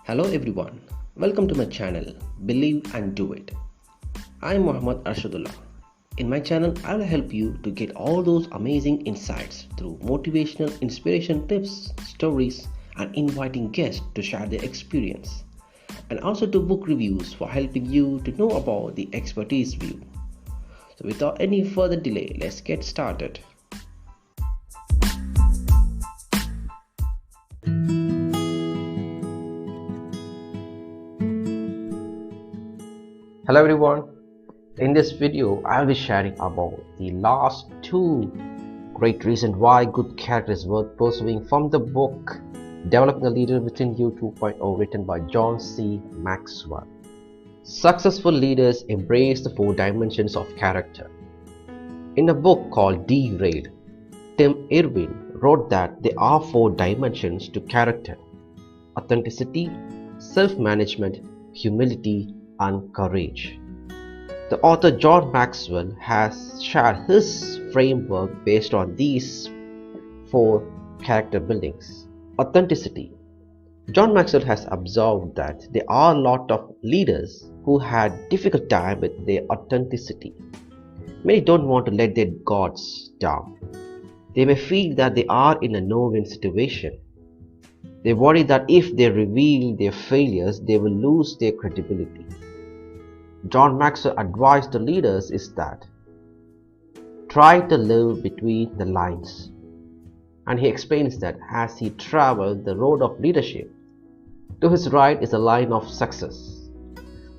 Hello everyone, welcome to my channel Believe and Do It. I am Arshadullah. In my channel, I will help you to get all those amazing insights through motivational inspiration tips, stories, and inviting guests to share their experience, and also to book reviews for helping you to know about the expertise view. So without any further delay, let's get started. Hello everyone, in this video I'll be sharing about the last two great reasons why good character is worth pursuing from the book Developing the Leader Within You 2.0 written by John C. Maxwell. Successful leaders embrace the 4 dimensions of character. In a book called Derailed, Tim Irwin wrote that there are 4 dimensions to character: authenticity, self-management, humility, and courage. The author John Maxwell has shared his framework based on these 4 character buildings. Authenticity. John Maxwell has observed that there are a lot of leaders who had difficult time with their authenticity. Many don't want to let their guards down. They may feel that they are in a no-win situation. They worry that if they reveal their failures, they will lose their credibility. John Maxwell advised the leaders is that try to live between the lines. And he explains that as he traveled the road of leadership, to his right is a line of success.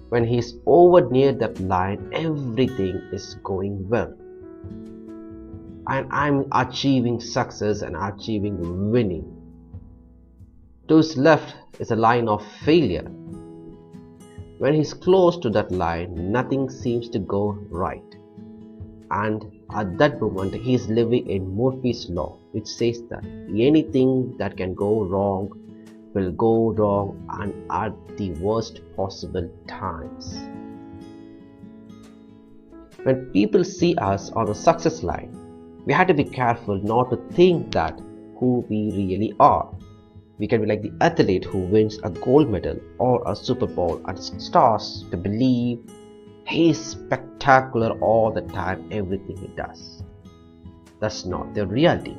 When he is over near that line, everything is going well. And I'm achieving success and achieving winning. To his left is a line of failure. When he's close to that line, nothing seems to go right. And at that moment, he is living in Murphy's Law, which says that anything that can go wrong will go wrong and at the worst possible times. When people see us on the success line, we have to be careful not to think that who we really are. We can be like the athlete who wins a gold medal or a Super Bowl and starts to believe he's spectacular all the time, everything he does. That's not the reality.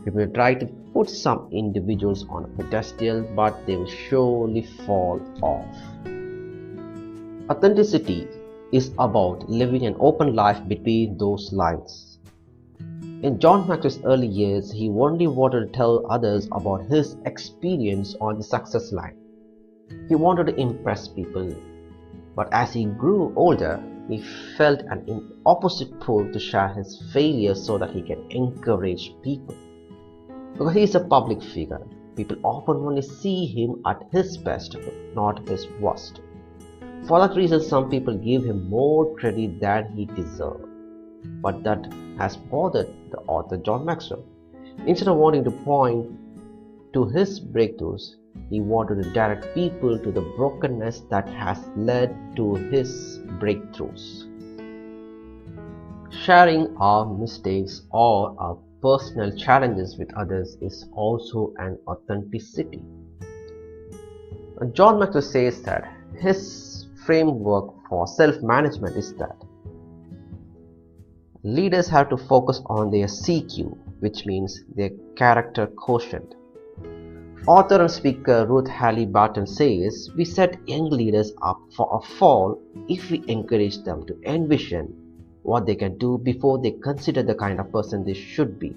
We may try to put some individuals on a pedestal, but they will surely fall off. Authenticity is about living an open life between those lines. In John Maxwell's early years, he only wanted to tell others about his experience on the success line. He wanted to impress people. But as he grew older, he felt an opposite pull to share his failures so that he can encourage people. Because he is a public figure, people often only see him at his best, not his worst. For that reason, some people give him more credit than he deserved. But that has bothered the author John Maxwell. Instead of wanting to point to his breakthroughs, he wanted to direct people to the brokenness that has led to his breakthroughs. Sharing our mistakes or our personal challenges with others is also an authenticity. John Maxwell says that his framework for self-management is that leaders have to focus on their CQ, which means their character quotient. Author and speaker Ruth Haley Barton says, we set young leaders up for a fall if we encourage them to envision what they can do before they consider the kind of person they should be.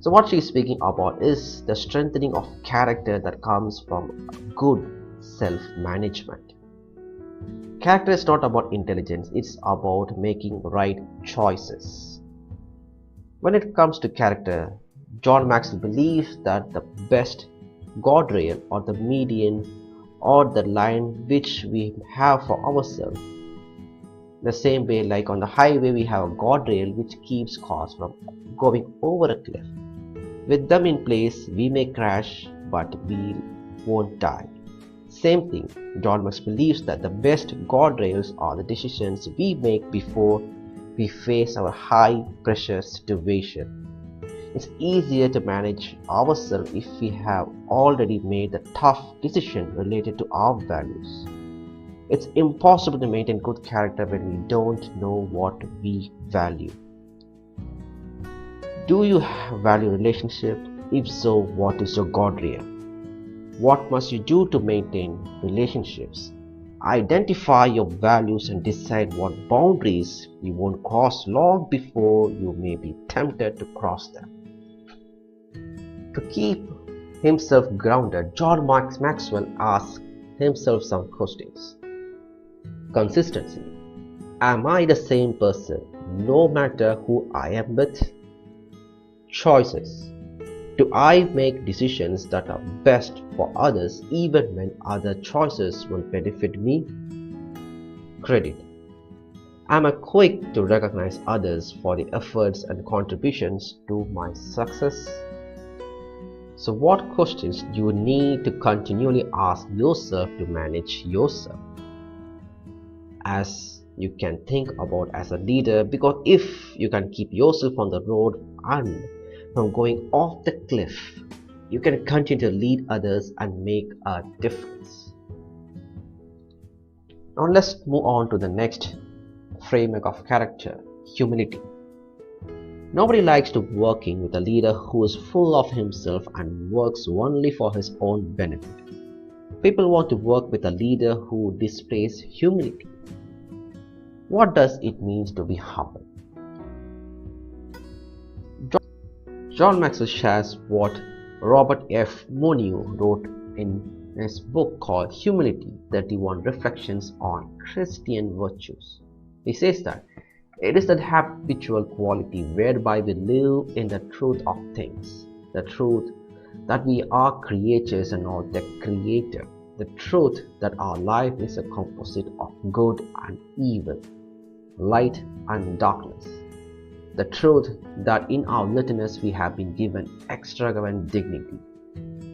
So what she is speaking about is the strengthening of character that comes from good self-management. Character is not about intelligence, it's about making right choices. When it comes to character, John Maxwell believes that the best guardrail or the median or the line which we have for ourselves, the same way like on the highway we have a guardrail which keeps cars from going over a cliff. With them in place, we may crash, but we won't die. Same thing, John Maxwell believes that the best guardrails are the decisions we make before we face our high pressure situation. It's easier to manage ourselves if we have already made a tough decision related to our values. It's impossible to maintain good character when we don't know what we value. Do you value relationship? If so, what is your guardrail? What must you do to maintain relationships? Identify your values and decide what boundaries you won't cross long before you may be tempted to cross them. To keep himself grounded, John Maxwell asked himself some questions. Consistency. Am I the same person no matter who I am with? Choices. Do I make decisions that are best for others even when other choices will benefit me? Credit. Am I quick to recognize others for the efforts and contributions to my success? So what questions do you need to continually ask yourself to manage yourself? As you can think about as a leader, because if you can keep yourself on the road and from going off the cliff, you can continue to lead others and make a difference. Now let's move on to the next framework of character, humility. Nobody likes to working with a leader who is full of himself and works only for his own benefit. People want to work with a leader who displays humility. What does it mean to be humble? John Maxwell shares what Robert F. Monroe wrote in his book called Humility, 31 Reflections on Christian Virtues. He says that it is the habitual quality whereby we live in the truth of things, the truth that we are creatures and not the creator, the truth that our life is a composite of good and evil, light and darkness, the truth that in our littleness we have been given extravagant dignity.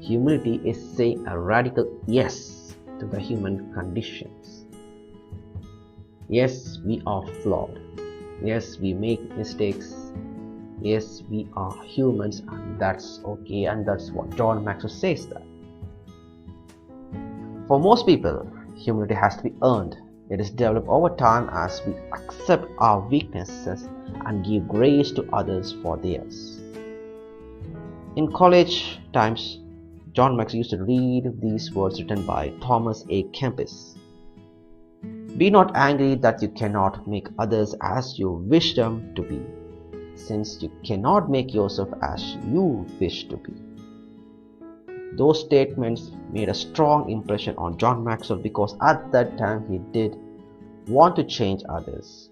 Humility is saying a radical yes to the human conditions. Yes, we are flawed. Yes, we make mistakes. Yes, we are humans, and that's okay, and that's what John Maxwell says that. For most people, humility has to be earned. It is developed over time as we accept our weaknesses and give grace to others for theirs. In college times, John Maxwell used to read these words written by Thomas A. Kempis. Be not angry that you cannot make others as you wish them to be, since you cannot make yourself as you wish to be. Those statements made a strong impression on John Maxwell because at that time he did want to change others.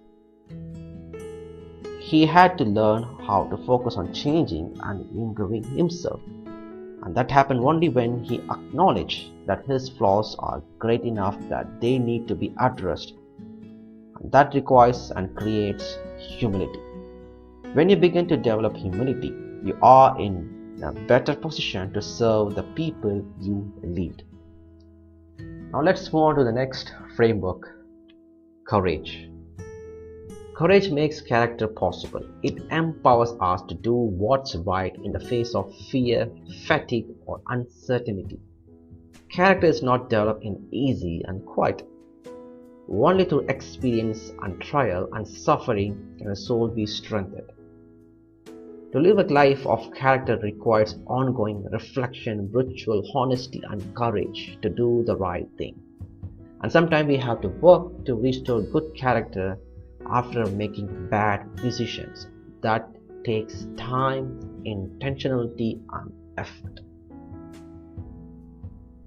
He had to learn how to focus on changing and improving himself. And that happened only when he acknowledged that his flaws are great enough that they need to be addressed. And that requires and creates humility. When you begin to develop humility, you are in a better position to serve the people you lead. Now let's move on to the next framework, courage. Courage makes character possible. It empowers us to do what's right in the face of fear, fatigue, or uncertainty. Character is not developed in easy and quiet. Only through experience and trial and suffering can a soul be strengthened. To live a life of character requires ongoing reflection, ritual, honesty, and courage to do the right thing. And sometimes we have to work to restore good character after making bad decisions. That takes time, intentionality, and effort.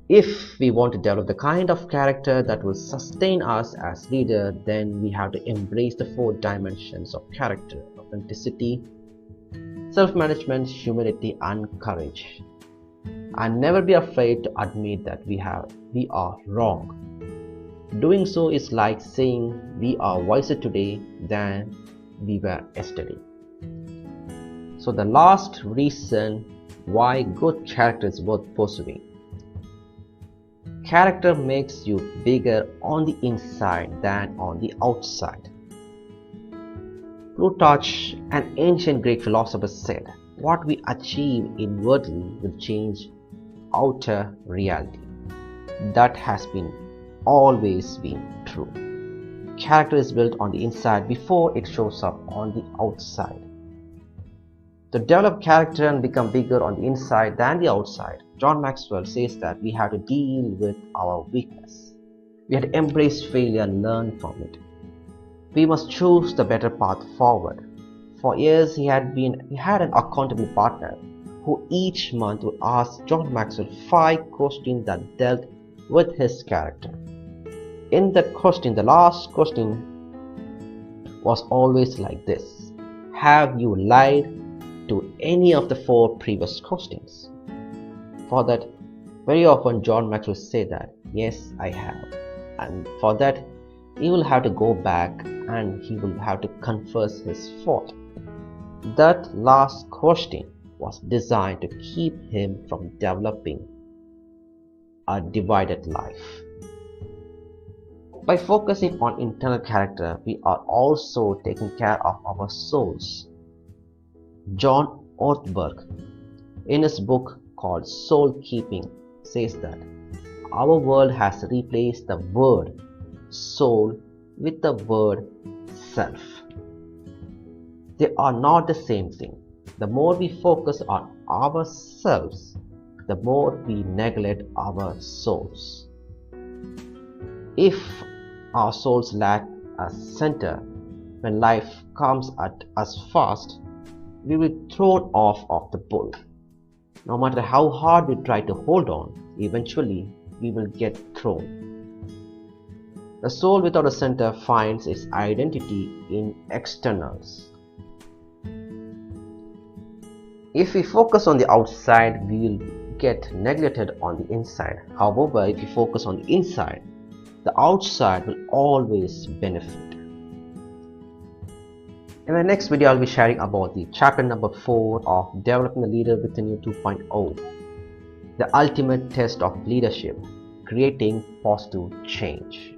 If we want to develop the kind of character that will sustain us as leaders, then we have to embrace the 4 dimensions of character: authenticity, self-management, humility, and courage. And never be afraid to admit that we are wrong. Doing so is like saying we are wiser today than we were yesterday. So the last reason why good character is worth pursuing. Character makes you bigger on the inside than on the outside. Plutarch, an ancient Greek philosopher, said, "What we achieve inwardly will change outer reality." That has always been true. Character is built on the inside before it shows up on the outside. To develop character and become bigger on the inside than the outside, John Maxwell says that we have to deal with our weakness. We have to embrace failure and learn from it. We must choose the better path forward. For years he had an accountability partner who each month would ask John Maxwell 5 questions that dealt with his character. In that question, the last question was always like this: have you lied to any of the 4 previous questions? For that, very often John Maxwell said that, yes, I have. And for that, he will have to go back and he will have to confess his fault. That last question was designed to keep him from developing a divided life. By focusing on internal character, we are also taking care of our souls. John Ortberg, in his book called Soul Keeping, says that our world has replaced the word soul with the word self. They are not the same thing. The more we focus on ourselves, the more we neglect our souls. If our souls lack a center, when life comes at us fast, we will be thrown off of the bull. No matter how hard we try to hold on, eventually we will get thrown. The soul without a center finds its identity in externals. If we focus on the outside, we will get neglected on the inside. However, if we focus on the inside, the outside will always benefit. In my next video, I'll be sharing about the chapter number 4 of Developing a Leader Within You 2.0, the ultimate test of leadership, creating positive change.